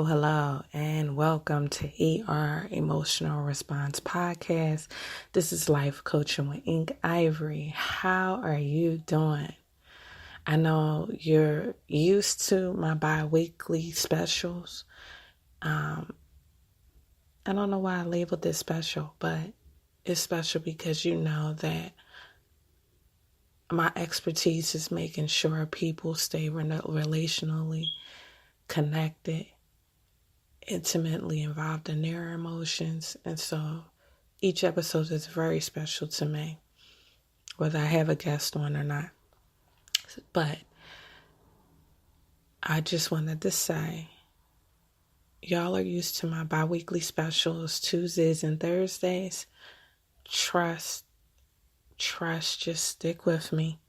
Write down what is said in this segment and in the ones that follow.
Hello, and welcome to ER Emotional Response Podcast. This is Life Coaching with Ink Ivory. How are you doing? I know you're used to my bi-weekly specials. I don't know why I labeled this special, but it's special because you know that my expertise is making sure people stay relationally connected, intimately involved in their emotions, and so each episode is very special to me, whether I have a guest on or not. But I just wanted to say, y'all are used to my bi-weekly specials, Tuesdays and Thursdays. Trust, just stick with me.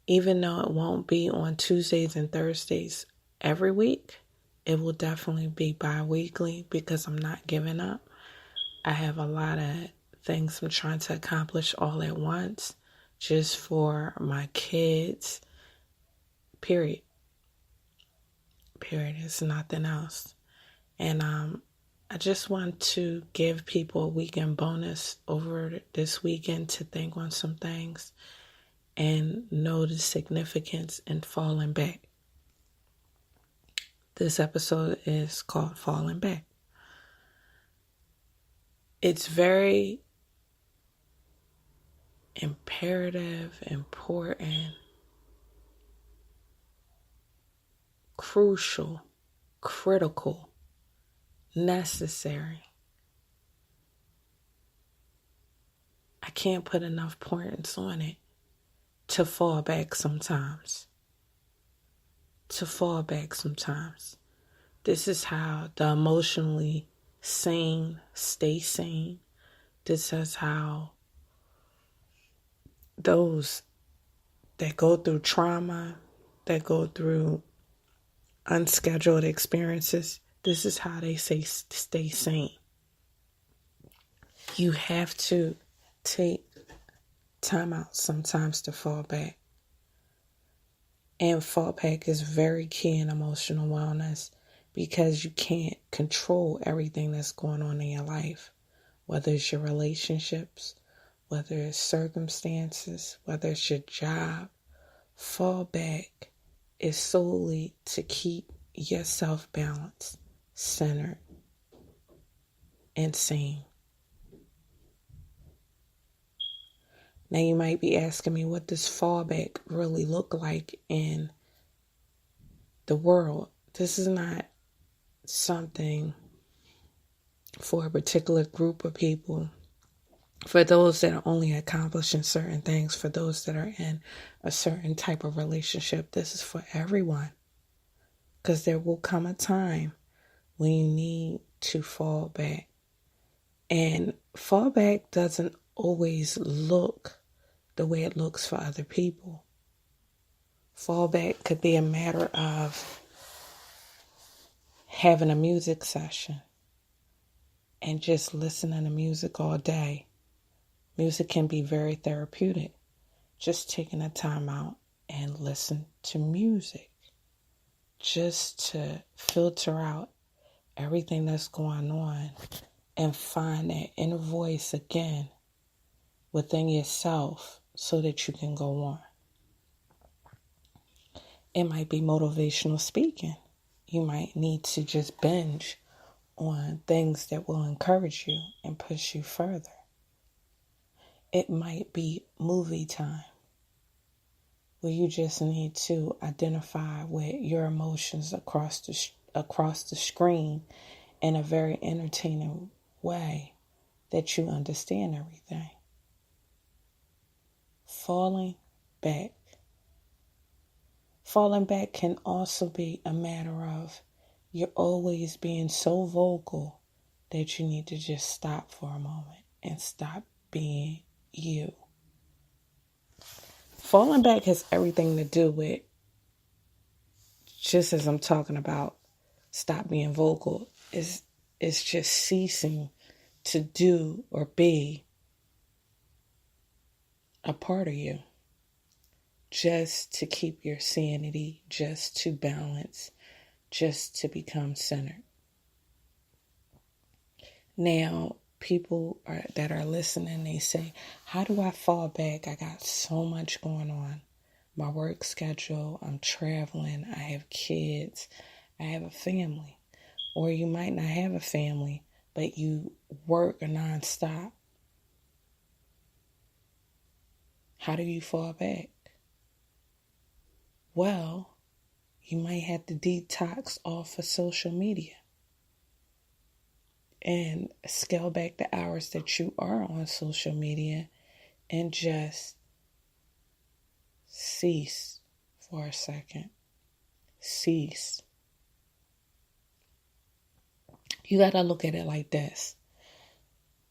Even though it won't be on Tuesdays and Thursdays every week, it will definitely be bi-weekly because I'm not giving up. I have a lot of things I'm trying to accomplish all at once just for my kids. Period. It's nothing else. And I just want to give people a weekend bonus over this weekend to think on some things and know the significance in falling back. This episode is called Falling Back. It's very imperative, important, crucial, critical, necessary. I can't put enough points on it to fall back sometimes. This is how the emotionally sane stay sane. This is how those that go through trauma, that go through unscheduled experiences, this is how they stay sane. You have to take time out sometimes to fall back. And fall back is very key in emotional wellness because you can't control everything that's going on in your life, whether it's your relationships, whether it's circumstances, whether it's your job. Fall back is solely to keep yourself balanced, centered, and sane. Now you might be asking me, what does fallback really look like in the world? This is not something for a particular group of people. For those that are only accomplishing certain things, for those that are in a certain type of relationship, this is for everyone. Because there will come a time when you need to fall back. And fallback doesn't always look the way it looks for other people. Fallback could be a matter of having a music session and just listening to music all day. Music can be very therapeutic. Just taking a time out and listen to music. Just to filter out everything that's going on and find that inner voice again within yourself so that you can go on. It might be motivational speaking. You might need to just binge on things that will encourage you and push you further. It might be movie time, where you just need to identify with your emotions across the screen in a very entertaining way that you understand everything. Falling back. Falling back can also be a matter of you're always being so vocal that you need to just stop for a moment and stop being you. Falling back has everything to do with, just as I'm talking about, stop being vocal, it's just ceasing to do or be a part of you. Just to keep your sanity, just to balance, just to become centered. Now, people that are listening, they say, how do I fall back? I got so much going on. My work schedule, I'm traveling, I have kids, I have a family. Or you might not have a family, but you work nonstop. How do you fall back? Well, you might have to detox off of social media and scale back the hours that you are on social media and just cease for a second. Cease. You got to look at it like this.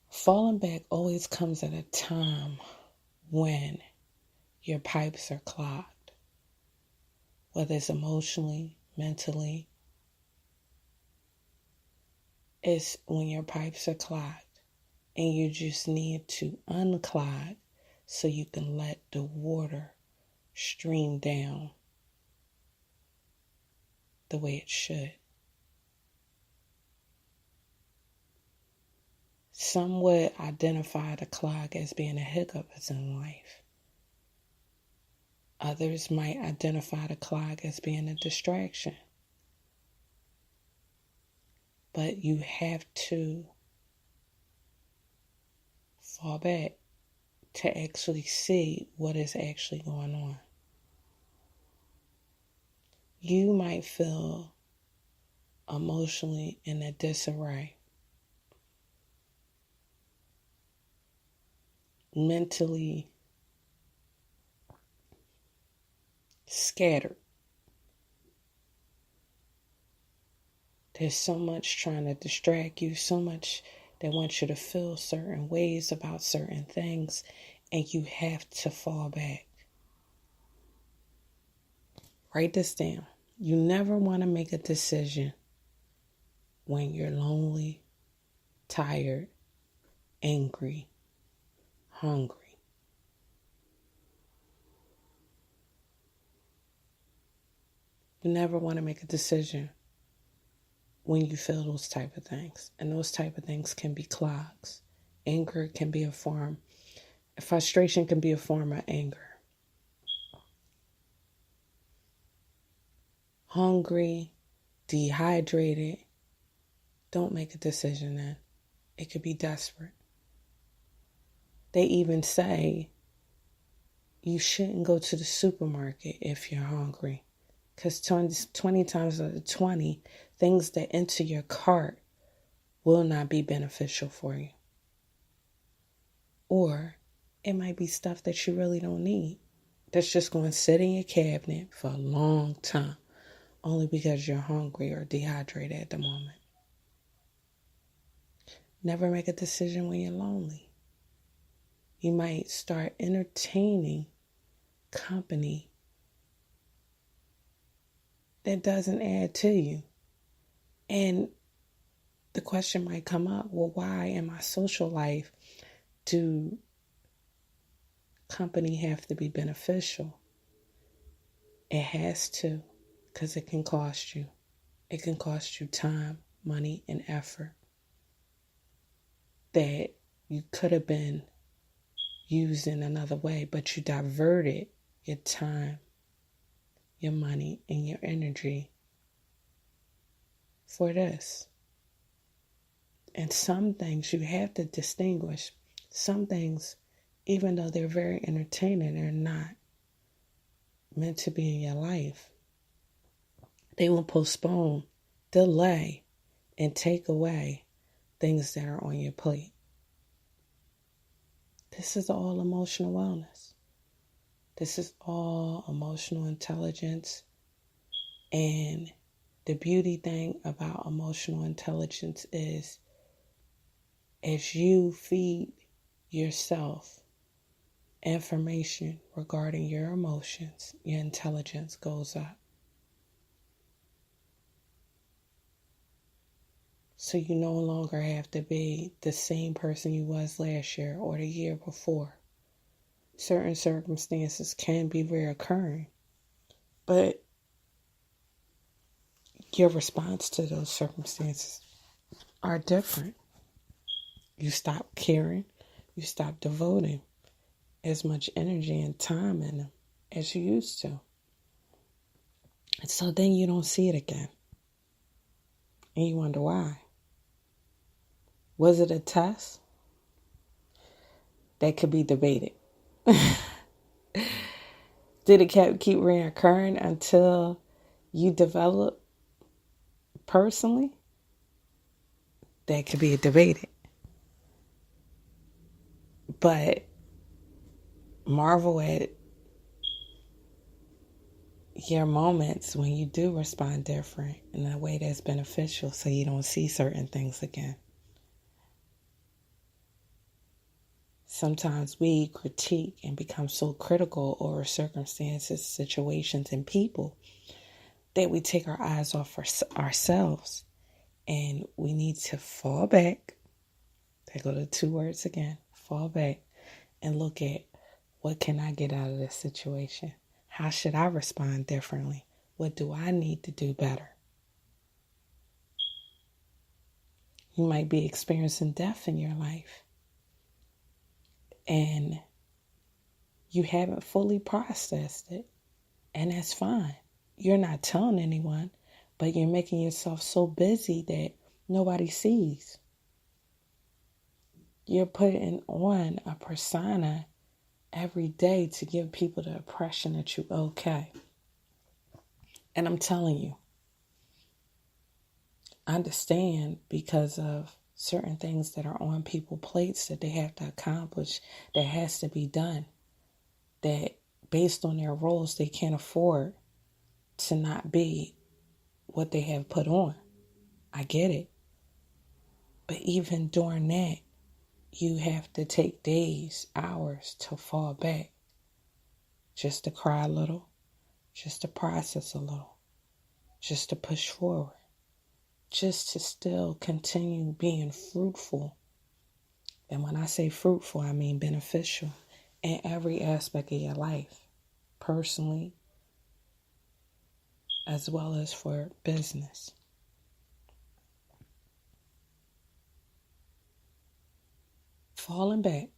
Falling back always comes at a time when your pipes are clogged, whether it's emotionally, mentally. It's when your pipes are clogged and you just need to unclog so you can let the water stream down the way it should. Some would identify the clog as being a hiccup in life. Others might identify the clog as being a distraction. But you have to fall back to actually see what is actually going on. You might feel emotionally in a disarray, mentally scattered. There's so much trying to distract you, so much that wants you to feel certain ways about certain things, and you have to fall back. Write this down. You never want to make a decision when you're lonely, tired, angry, hungry. You never want to make a decision when you feel those type of things. And those type of things can be clogs. Anger can be a form. Frustration can be a form of anger. Hungry, dehydrated. Don't make a decision then. It could be desperate. They even say you shouldn't go to the supermarket if you're hungry. Because 20 times out of 20, things that enter your cart will not be beneficial for you. Or it might be stuff that you really don't need. That's just going to sit in your cabinet for a long time. Only because you're hungry or dehydrated at the moment. Never make a decision when you're lonely. You might start entertaining company that doesn't add to you. And the question might come up, well, why in my social life do company have to be beneficial? It has to, because it can cost you. It can cost you time, money, and effort that you could have been using another way, but you diverted your time, your money, and your energy for this. And some things you have to distinguish. Some things, even though they're very entertaining, they're not meant to be in your life. They will postpone, delay, and take away things that are on your plate. This is all emotional wellness. This is all emotional intelligence. And the beauty thing about emotional intelligence is as you feed yourself information regarding your emotions, your intelligence goes up. So you no longer have to be the same person you was last year or the year before. Certain circumstances can be reoccurring, but your response to those circumstances are different. You stop caring. You stop devoting as much energy and time in them as you used to. And so then you don't see it again. And you wonder why. Was it a test? That could be debated. Did it keep reoccurring until you develop personally? That could be debated. But marvel at your moments when you do respond different in a way that's beneficial so you don't see certain things again. Sometimes we critique and become so critical over circumstances, situations, and people that we take our eyes off ourselves, and we need to fall back. There go the two words again, fall back, and look at what can I get out of this situation? How should I respond differently? What do I need to do better? You might be experiencing death in your life, and you haven't fully processed it, and that's fine. You're not telling anyone, but you're making yourself so busy that nobody sees. You're putting on a persona every day to give people the impression that you're okay. And I'm telling you, I understand because of certain things that are on people's plates that they have to accomplish, that has to be done, that based on their roles, they can't afford to not be what they have put on. I get it. But even during that, you have to take days, hours to fall back, just to cry a little, just to process a little, just to push forward, just to still continue being fruitful. And when I say fruitful, I mean beneficial in every aspect of your life, personally, as well as for business. Falling back.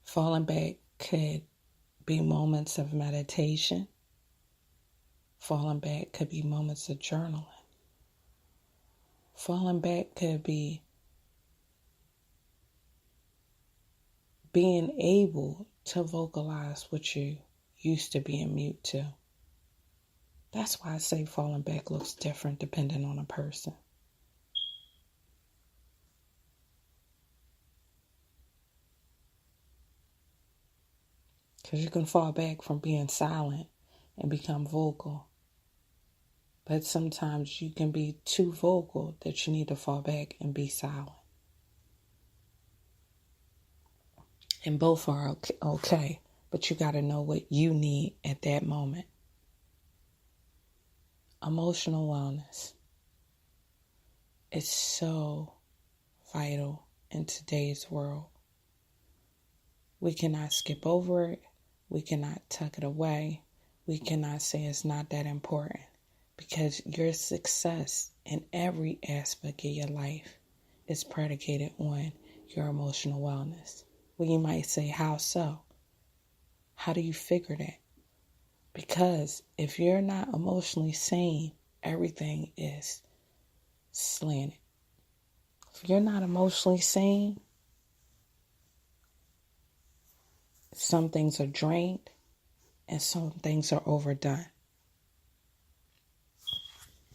Falling back could be moments of meditation. Falling back could be moments of journaling. Falling back could be being able to vocalize what you used to being mute to. That's why I say falling back looks different depending on a person. Because you can fall back from being silent and become vocal. But sometimes you can be too vocal that you need to fall back and be silent. And both are okay, but you got to know what you need at that moment. Emotional wellness is so vital in today's world. We cannot skip over it. We cannot tuck it away. We cannot say it's not that important, because your success in every aspect of your life is predicated on your emotional wellness. Well, you might say, how so? How do you figure that? Because if you're not emotionally sane, everything is slanted. If you're not emotionally sane, some things are drained and some things are overdone.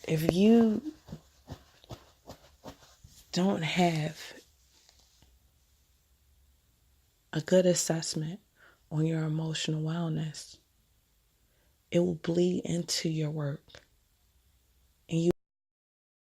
If you don't have a good assessment on your emotional wellness, it will bleed into your work.